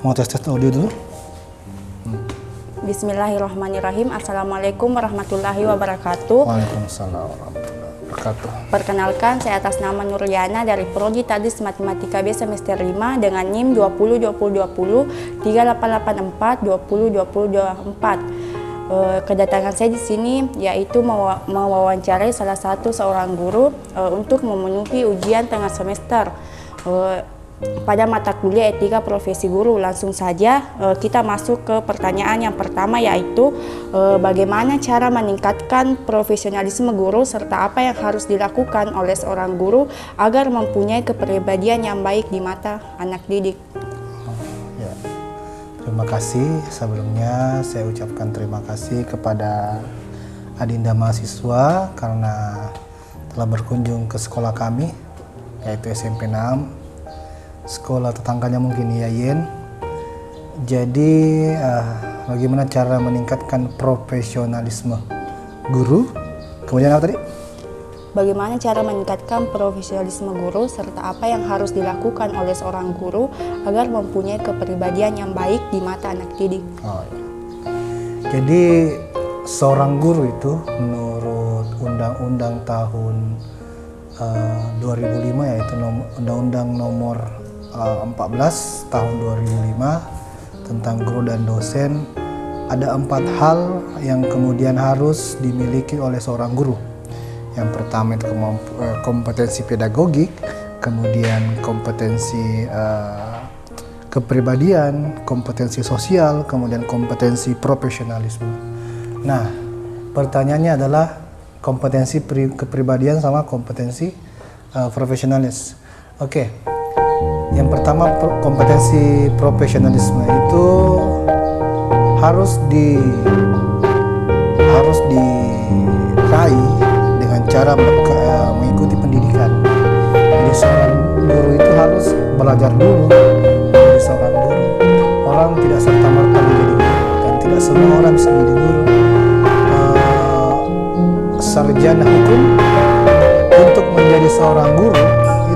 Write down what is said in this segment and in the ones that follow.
Mau tes audio dulu? Bismillahirrahmanirrahim. Assalamualaikum warahmatullahi wabarakatuh. Waalaikumsalam warahmatullahi wabarakatuh. Perkenalkan, saya atas nama Nurliana dari Prodi Tadis Matematika B semester 5 dengan NIM 202020 3884 202024. Kedatangan saya di sini yaitu mewawancarai salah satu seorang guru untuk memenuhi ujian tengah semester pada mata kuliah etika profesi guru. Langsung saja kita masuk ke pertanyaan yang pertama, yaitu bagaimana cara meningkatkan profesionalisme guru serta apa yang harus dilakukan oleh seorang guru agar mempunyai kepribadian yang baik di mata anak didik. Ya. Terima kasih. Sebelumnya saya ucapkan terima kasih kepada adinda mahasiswa karena telah berkunjung ke sekolah kami, yaitu SMP 6. Sekolah tetangganya mungkin Yayen. Jadi bagaimana cara meningkatkan profesionalisme guru? Kemudian apa tadi? Bagaimana cara meningkatkan profesionalisme guru serta apa yang harus dilakukan oleh seorang guru agar mempunyai kepribadian yang baik di mata anak didik. Oh, ya. Jadi seorang guru itu menurut Undang-Undang tahun 2005, yaitu Undang-Undang nomor 14 tahun 2005 tentang guru dan dosen, ada 4 hal yang kemudian harus dimiliki oleh seorang guru. Yang pertama itu kompetensi pedagogik, kemudian kompetensi kepribadian, kompetensi sosial, kemudian kompetensi profesionalisme. Nah, pertanyaannya adalah kompetensi kepribadian sama kompetensi profesionalis. Oke. Yang pertama, kompetensi profesionalisme itu harus diraih dengan cara mengikuti pendidikan. Jadi seorang guru itu harus belajar dulu menjadi seorang guru. Orang tidak serta-merta menjadi guru, dan tidak semua orang bisa menjadi guru. Sarjana hukum untuk menjadi seorang guru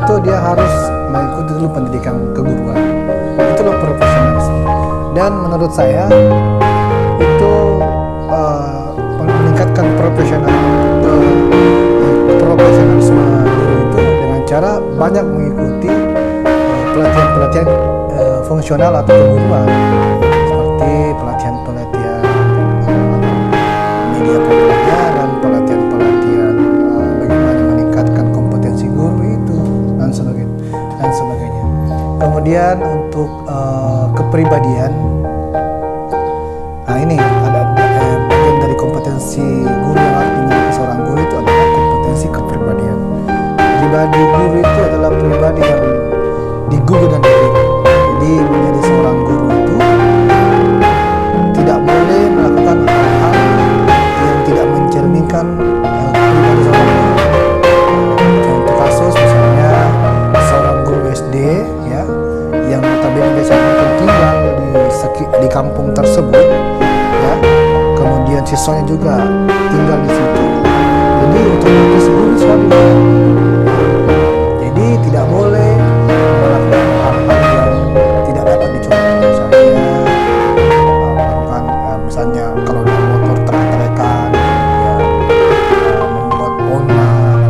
itu dia harus mengikuti dulu pendidikan keguruan. Itulah profesionalisme. Dan menurut saya itu meningkatkan profesionalisme guru itu dengan cara banyak mengikuti pelatihan-pelatihan fungsional atau keguruan, seperti pelatihan-pelatihan media pembelajaran, pelatihan-pelatihan bagaimana meningkatkan kompetensi guru itu dan sebagainya. Kemudian untuk kepribadian, nah ini ada bagian dari kompetensi guru yang harus dimiliki seorang guru itu adalah kompetensi kepribadian. Pribadi guru itu adalah pribadi yang digugu dan dipilih. Jadi menjadi seorang guru itu tidak boleh melakukan hal-hal yang tidak mencerminkan pribadi seorang guru. Contoh kasus misalnya seorang guru SD ya, yang notabene biasanya tinggal di kampung tersebut ya, kemudian siswanya juga tinggal di situ. Jadi otomatis guru selalu jadi tidak boleh melakukan hal-hal yang tidak dapat dicontoh, misalnya kalau di motor trek-trekan ya, membuat onar.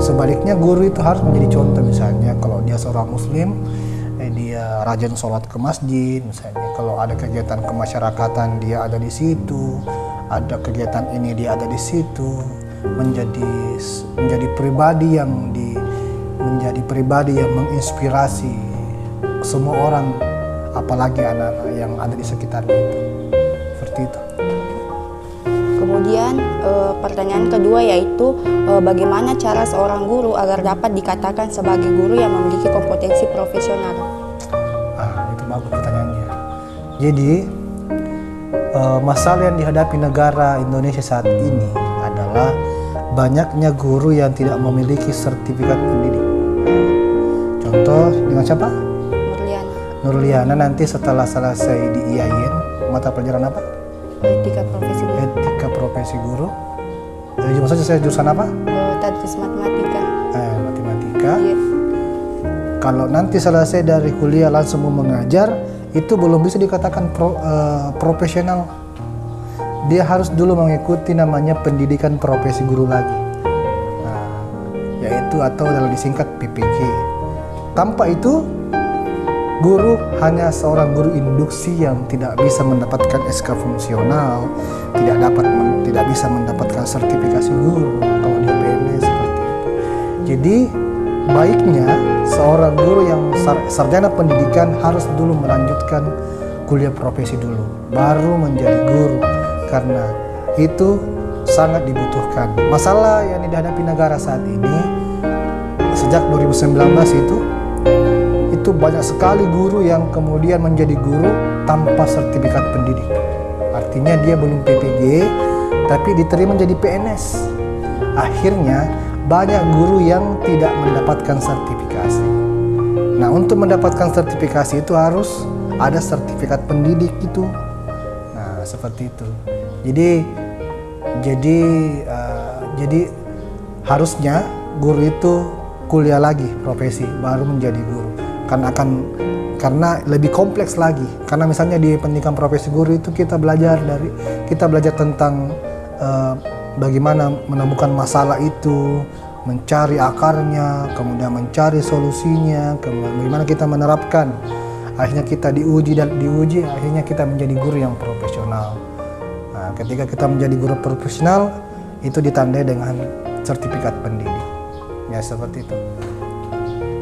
Sebaliknya guru itu harus menjadi contoh, misalnya kalau dia seorang muslim dia rajin sholat ke masjid, misalnya kalau ada kegiatan kemasyarakatan dia ada di situ, ada kegiatan ini dia ada di situ, menjadi pribadi yang menginspirasi semua orang, apalagi anak-anak yang ada di sekitarnya itu. Seperti itu. Kemudian pertanyaan kedua yaitu bagaimana cara seorang guru agar dapat dikatakan sebagai guru yang memiliki kompetensi profesional? Itu bagus pertanyaannya. Jadi masalah yang dihadapi negara Indonesia saat ini adalah banyaknya guru yang tidak memiliki sertifikat pendidik. Contoh dengan siapa? Nurliana nanti setelah selesai di IAIN, mata pelajaran apa? Etika profesi guru. Etika profesi guru. Maksudnya saya jurusan apa? Tadis Matematika. Matematika. Iya. Kalau nanti selesai dari kuliah langsung mau mengajar, itu belum bisa dikatakan profesional. Dia harus dulu mengikuti namanya pendidikan profesi guru lagi, yaitu atau dalam disingkat PPG. Tanpa itu, guru hanya seorang guru induksi yang tidak bisa mendapatkan SK fungsional, tidak bisa mendapatkan sertifikasi guru kalau dia PNS seperti itu. Jadi baiknya seorang guru yang sarjana pendidikan harus dulu melanjutkan kuliah profesi dulu, baru menjadi guru, karena itu sangat dibutuhkan. Masalah yang dihadapi negara saat ini sejak 2019 itu banyak sekali guru yang kemudian menjadi guru tanpa sertifikat pendidik. Artinya dia belum PPG tapi diterima jadi PNS. Akhirnya banyak guru yang tidak mendapatkan sertifikasi. Nah, untuk mendapatkan sertifikasi itu harus ada sertifikat pendidik itu. Nah, seperti itu. Jadi harusnya guru itu kuliah lagi profesi baru menjadi guru. Karena lebih kompleks lagi. Karena misalnya di pendidikan profesi guru itu kita belajar tentang bagaimana menemukan masalah itu, mencari akarnya, kemudian mencari solusinya, kemudian bagaimana kita menerapkan. Akhirnya kita diuji, akhirnya kita menjadi guru yang profesional. Nah, ketika kita menjadi guru profesional, itu ditandai dengan sertifikat pendidik. Ya, seperti itu.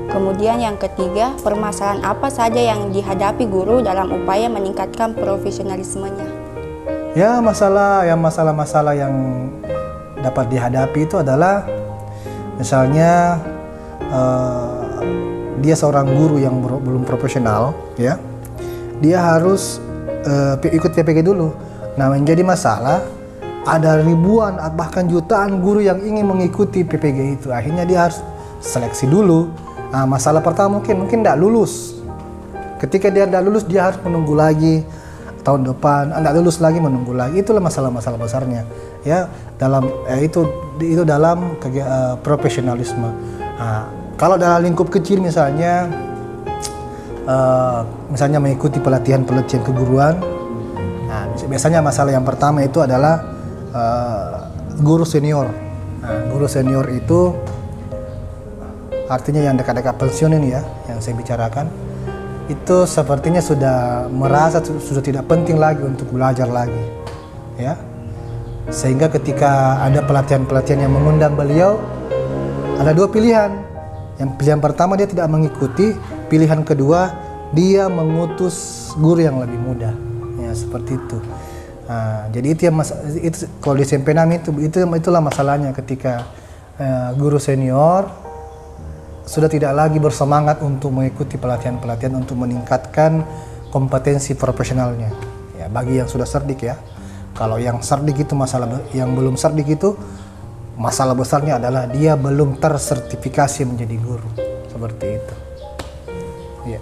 Kemudian yang ketiga, permasalahan apa saja yang dihadapi guru dalam upaya meningkatkan profesionalismenya? Ya, masalah-masalah yang dapat dihadapi itu adalah misalnya dia seorang guru yang belum profesional, ya, dia harus ikut PPG dulu. Nah, menjadi masalah ada ribuan bahkan jutaan guru yang ingin mengikuti PPG itu. Akhirnya dia harus seleksi dulu. Nah, masalah pertama mungkin tidak lulus. Ketika dia tidak lulus, dia harus menunggu lagi tahun depan. Tidak lulus lagi, menunggu lagi. Itulah masalah-masalah besarnya. Ya, itu dalam profesionalisme. Nah, kalau dalam lingkup kecil misalnya mengikuti pelatihan keguruan. Nah, biasanya masalah yang pertama itu adalah guru senior. Nah, guru senior itu artinya yang dekat-dekat pensiun ini ya, yang saya bicarakan, itu sepertinya sudah merasa sudah tidak penting lagi untuk belajar lagi, ya. Sehingga ketika ada pelatihan-pelatihan yang mengundang beliau, ada dua pilihan. Yang pilihan pertama dia tidak mengikuti, pilihan kedua dia mengutus guru yang lebih muda, ya seperti itu. Nah, jadi itu kalau di SMP 6 itulah masalahnya ketika guru senior sudah tidak lagi bersemangat untuk mengikuti pelatihan-pelatihan untuk meningkatkan kompetensi profesionalnya. Ya, bagi yang sudah cerdik ya. Kalau yang cerdik itu yang belum cerdik itu masalah besarnya adalah dia belum tersertifikasi menjadi guru. Seperti itu. Ya.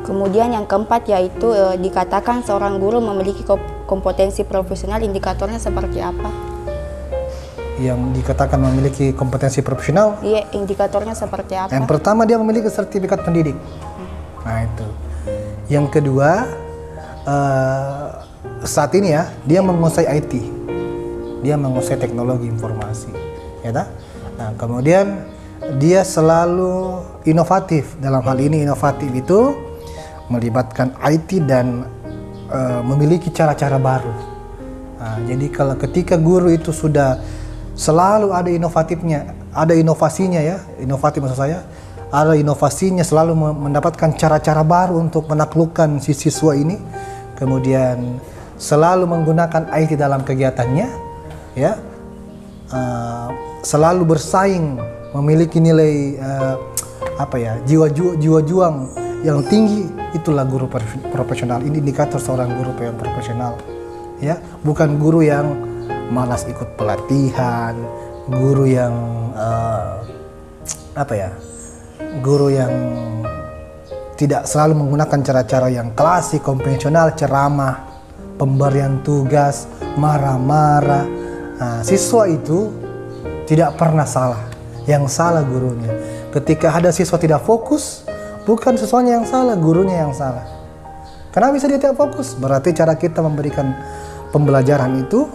Kemudian yang keempat yaitu dikatakan seorang guru memiliki kompetensi profesional, indikatornya seperti apa? Yang dikatakan memiliki kompetensi profesional? Iya, indikatornya seperti apa? Yang pertama dia memiliki sertifikat pendidik. Nah itu. Yang kedua saat ini ya dia menguasai IT, dia menguasai teknologi informasi, ya tak? Nah kemudian dia selalu inovatif. Dalam hal ini inovatif itu melibatkan IT dan memiliki cara-cara baru. Nah, jadi ketika guru itu sudah selalu ada inovatifnya, ada inovasinya ya, inovatif maksud saya, ada inovasinya, selalu mendapatkan cara-cara baru untuk menaklukkan si siswa ini, kemudian selalu menggunakan IT dalam kegiatannya, ya, selalu bersaing, memiliki nilai jiwa juang yang tinggi, itulah guru profesional. Ini indikator seorang guru yang profesional, ya, bukan guru yang malas ikut pelatihan, guru yang guru yang tidak selalu menggunakan cara-cara yang klasik, konvensional, ceramah, pemberian tugas, marah-marah. Nah, siswa itu tidak pernah salah, yang salah gurunya. Ketika ada siswa tidak fokus, bukan siswanya yang salah, gurunya yang salah. Kenapa bisa dia tidak fokus? Berarti cara kita memberikan pembelajaran itu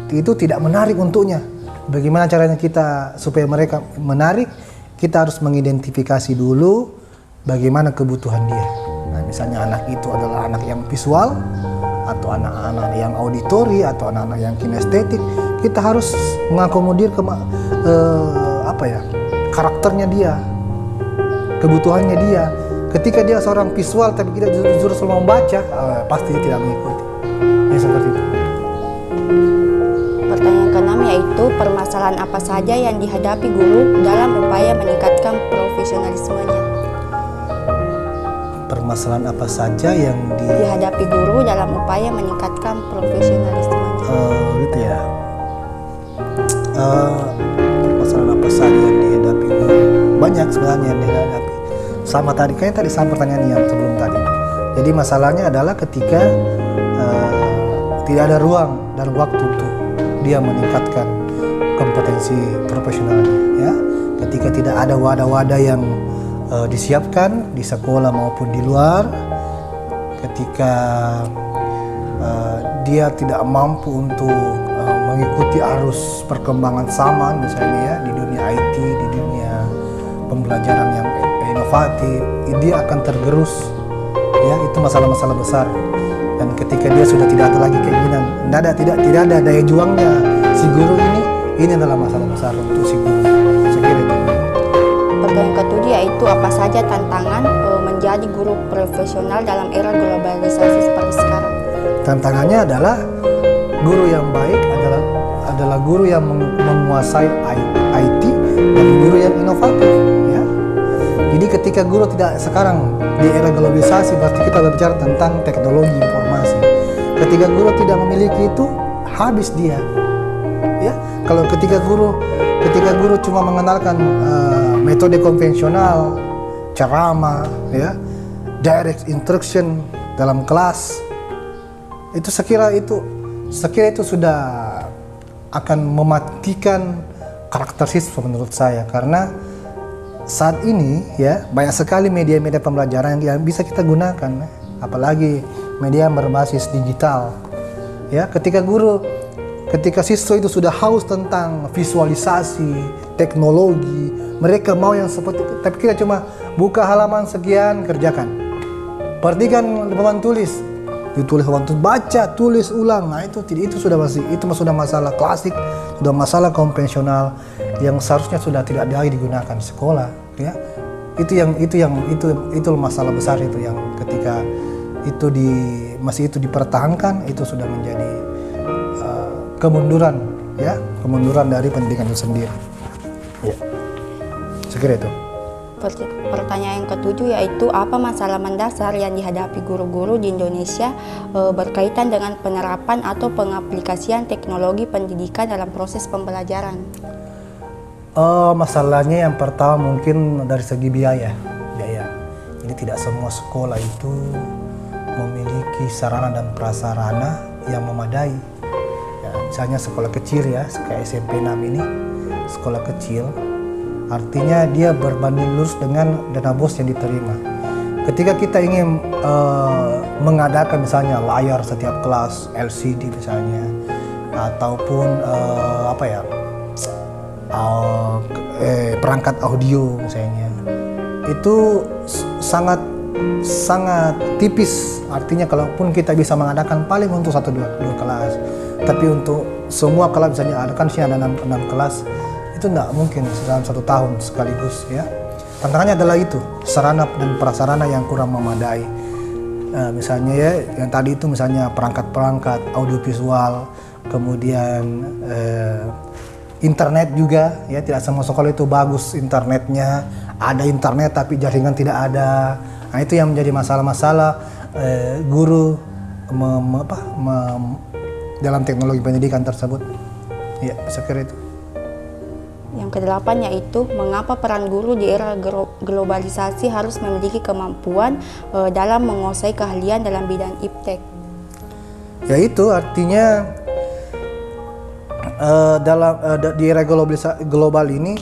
tidak menarik untuknya. Bagaimana caranya kita supaya mereka menarik? Kita harus mengidentifikasi dulu bagaimana kebutuhan dia. Nah, misalnya anak itu adalah anak yang visual, atau anak-anak yang auditori, atau anak-anak yang kinestetik. Kita harus mengakomodir karakternya dia, kebutuhannya dia. Ketika dia seorang visual tapi kita justru selalu membaca, pasti dia tidak mengikuti. Ya seperti itu. Pertanyaan keenam yaitu permasalahan apa saja yang dihadapi guru dalam upaya meningkatkan profesionalismenya. Permasalahan apa saja yang dihadapi guru dalam upaya meningkatkan profesionalismenya. Gitu ya. Permasalahan apa saja yang dihadapi guru? Banyak sebenarnya yang dihadapi. Sama tadi, kayaknya tadi sama pertanyaan yang sebelum tadi. Jadi masalahnya adalah ketika tidak ada ruang dan waktu untuk dia meningkatkan kompetensi profesionalnya, ya. Ketika tidak ada wadah-wadah yang disiapkan di sekolah maupun di luar, ketika dia tidak mampu untuk mengikuti arus perkembangan zaman, misalnya ya, di dunia IT, di dunia pembelajaran yang inovatif, dia akan tergerus, ya. Itu masalah-masalah besar. Dan ketika dia sudah tidak ada lagi keinginan, tidak ada daya juangnya si guru ini adalah masalah besar untuk si guru. Saya kira itu. Pertanyaan ketujuh yaitu apa saja tantangan menjadi guru profesional dalam era globalisasi seperti sekarang? Tantangannya adalah guru yang baik adalah guru yang menguasai IT dan guru yang inovatif, ya. Jadi ketika guru tidak sekarang di era globalisasi, berarti kita berbicara tentang teknologi informasi. Ketika guru tidak memiliki itu, habis dia, ya. Kalau ketika guru cuma mengenalkan metode konvensional, ceramah, ya, direct instruction dalam kelas, itu sekira itu sudah akan mematikan karakter siswa menurut saya, karena saat ini ya banyak sekali media-media pembelajaran yang bisa kita gunakan, apalagi media yang berbasis digital, ya. Ketika siswa itu sudah haus tentang visualisasi, teknologi, mereka mau yang seperti itu. Tapi kita cuma buka halaman sekian, kerjakan. Perhatikan papan tulis, ditulis papan tulis, baca, tulis ulang. Nah itu sudah masalah klasik, sudah masalah konvensional yang seharusnya sudah tidak lagi digunakan di sekolah, ya. Itu masalah besar itu, yang ketika itu masih dipertahankan, itu sudah menjadi kemunduran dari pendidikan itu sendiri. Ya. Saya kira itu. Pertanyaan yang ketujuh yaitu apa masalah mendasar yang dihadapi guru-guru di Indonesia berkaitan dengan penerapan atau pengaplikasian teknologi pendidikan dalam proses pembelajaran? Masalahnya yang pertama mungkin dari segi biaya. Jadi tidak semua sekolah itu memiliki sarana dan prasarana yang memadai. Ya, misalnya sekolah kecil ya, kayak SMP 6 ini, sekolah kecil, artinya dia berbanding lurus dengan dana bos yang diterima. Ketika kita ingin mengadakan misalnya layar setiap kelas, LCD misalnya, ataupun perangkat audio misalnya, itu sangat tipis. Artinya kalaupun kita bisa mengadakan paling untuk 1-2 kelas, tapi untuk semua kelas misalnya ada kan sih ada 6 kelas, itu tidak mungkin dalam 1 tahun sekaligus, ya. Tantangannya adalah itu, sarana dan prasarana yang kurang memadai. Misalnya ya, yang tadi itu misalnya perangkat-perangkat audiovisual, kemudian internet juga, ya, tidak semua sekolah itu bagus internetnya. Ada internet tapi jaringan tidak ada. Nah itu yang menjadi masalah-masalah guru dalam teknologi pendidikan tersebut. Ya, saya kira itu. Yang ke-8 yaitu mengapa peran guru di era globalisasi harus memiliki kemampuan dalam menguasai keahlian dalam bidang iptek. Ya itu artinya di era global ini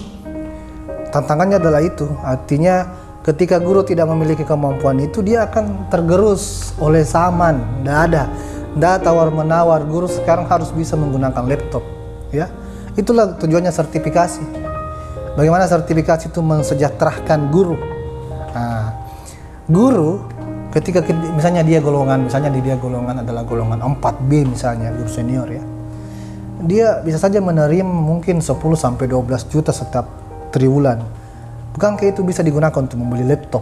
tantangannya adalah itu. Artinya ketika guru tidak memiliki kemampuan itu, dia akan tergerus oleh zaman. Nggak tawar-menawar. Guru sekarang harus bisa menggunakan laptop. Ya, itulah tujuannya sertifikasi. Bagaimana sertifikasi itu mensejahterakan guru. Nah, guru ketika misalnya dia golongan adalah golongan 4B misalnya, guru senior ya. Dia bisa saja menerima mungkin 10 sampai 12 juta setiap triwulan. Bukankah itu bisa digunakan untuk membeli laptop,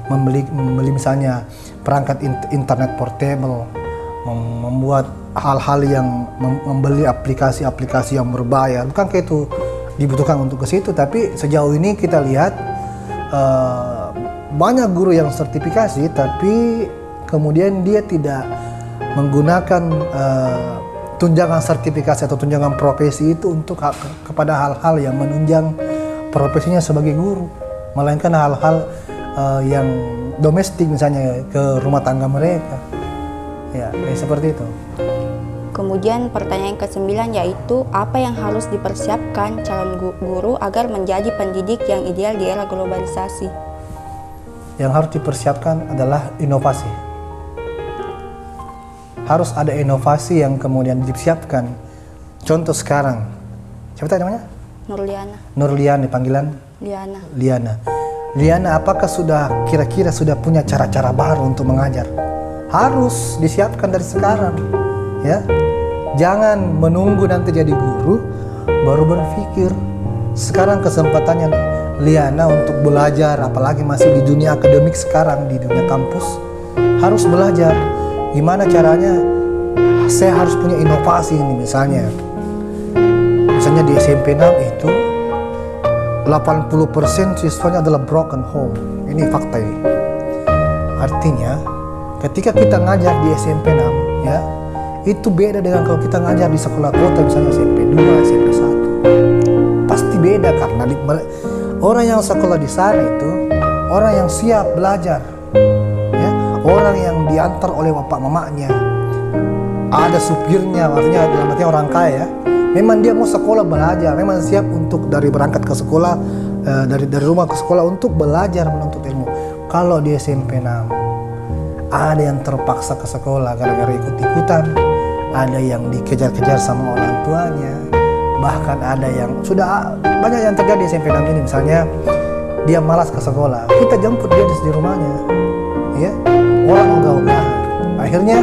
membeli misalnya perangkat internet portable, membuat hal-hal yang membeli aplikasi-aplikasi yang berbayar. Bukankah itu dibutuhkan untuk ke situ? Tapi sejauh ini kita lihat banyak guru yang sertifikasi, tapi kemudian dia tidak menggunakan tunjangan sertifikasi atau tunjangan profesi itu untuk kepada hal-hal yang menunjang profesinya sebagai guru, melainkan hal-hal yang domestik, misalnya ke rumah tangga mereka. Ya, seperti itu. Kemudian pertanyaan ke-9 yaitu apa yang harus dipersiapkan calon guru agar menjadi pendidik yang ideal di era globalisasi? Yang harus dipersiapkan adalah inovasi. Harus ada inovasi yang kemudian disiapkan. Contoh sekarang, siapa tadi namanya? Nurliana, panggilan? Liana, apakah kira-kira sudah punya cara-cara baru untuk mengajar? Harus disiapkan dari sekarang, ya. Jangan menunggu nanti jadi guru baru berpikir. Sekarang kesempatannya Liana untuk belajar, apalagi masih di dunia akademik sekarang, di dunia kampus, harus belajar. Gimana caranya? Saya harus punya inovasi ini misalnya. Misalnya di SMP 6 itu 80% siswanya adalah broken home. Ini fakta ini. Artinya ketika kita ngajar di SMP 6 ya, itu beda dengan kalau kita ngajar di sekolah kota, misalnya SMP 2, SMP 1. Pasti beda karena orang yang sekolah di sana itu orang yang siap belajar, ya, orang yang diantar oleh bapak mamanya, ada supirnya, artinya orang kaya. Memang dia mau sekolah belajar, memang siap untuk dari berangkat ke sekolah, dari rumah ke sekolah untuk belajar menuntut ilmu. Kalau di SMP 6 ada yang terpaksa ke sekolah gara-gara ikut-ikutan, ada yang dikejar-kejar sama orang tuanya, bahkan ada yang sudah banyak yang terjadi di SMP 6 ini. Misalnya dia malas ke sekolah, kita jemput dia di rumahnya, ya, orang ogah-ogahan. Akhirnya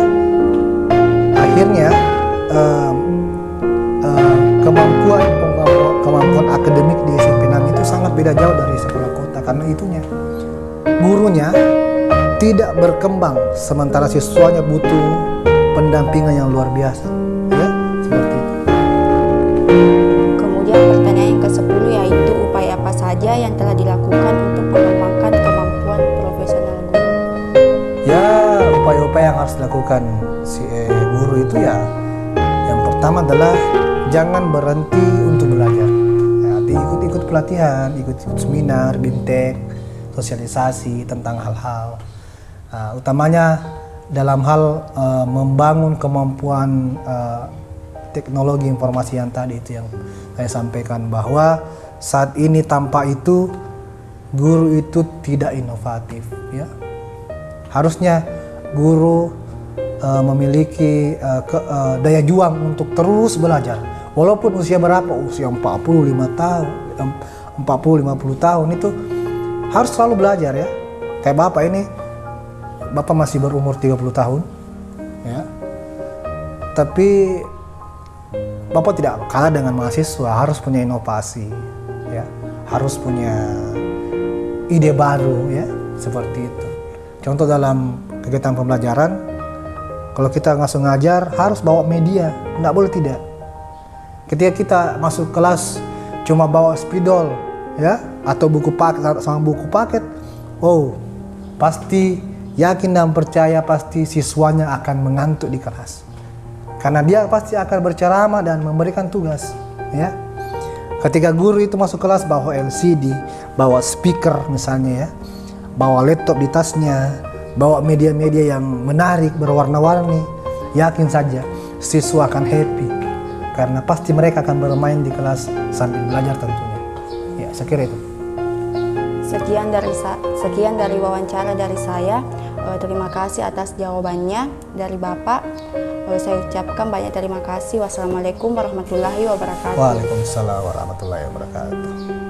kemampuan akademik di SMP 6 itu sangat beda jauh dari sekolah kota. Karena itunya gurunya tidak berkembang, sementara siswanya butuh pendampingan yang luar biasa, ya, seperti itu. Kemudian pertanyaan yang ke-10 yaitu upaya apa saja yang telah dilakukan untuk mengembangkan kemampuan profesional guru? Ya, upaya-upaya yang harus dilakukan si guru itu ya, yang pertama adalah jangan berhenti untuk belajar. Ya, ikut pelatihan, ikut seminar, BIMTEK, sosialisasi tentang hal-hal. Utamanya dalam hal membangun kemampuan teknologi informasi yang tadi itu yang saya sampaikan, bahwa saat ini tanpa itu guru itu tidak inovatif, ya. Harusnya guru memiliki daya juang untuk terus belajar walaupun usia berapa, usia 45 tahun, 40-50 tahun itu harus selalu belajar, ya. Kayak Bapak ini, Bapak masih berumur 30 tahun, ya. Tapi Bapak tidak kalah dengan mahasiswa, harus punya inovasi, ya. Harus punya ide baru, ya, seperti itu. Contoh dalam kegiatan pembelajaran, kalau kita langsung ngajar harus bawa media, nggak boleh tidak. Ketika kita masuk kelas cuma bawa spidol, ya, atau buku paket sama buku paket, oh, pasti yakin dan percaya pasti siswanya akan mengantuk di kelas. Karena dia pasti akan berceramah dan memberikan tugas, ya. Ketika guru itu masuk kelas bawa LCD, bawa speaker misalnya, ya, bawa laptop di tasnya, bawa media-media yang menarik berwarna-warni, yakin saja siswa akan happy karena pasti mereka akan bermain di kelas sambil belajar tentunya, Ya, saya kira itu. Sekian dari wawancara dari saya. Terima kasih atas jawabannya dari Bapak. Saya ucapkan banyak terima kasih. Wassalamualaikum warahmatullahi wabarakatuh. Waalaikumsalam warahmatullahi wabarakatuh.